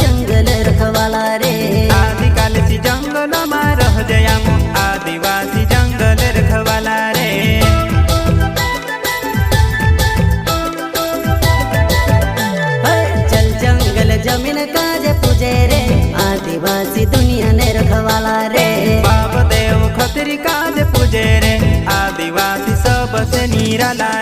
जंगल रखवाला रे। आदिकालसी जंगल में रह जयामो आदिवासी जंगल रखवाला रे। जल जंगल जमीन काज पूजे रे आदिवासी दुनिया ने रखवाला रे। बाप देव खतरी काज पूजे रे आदिवासी सबसे निराला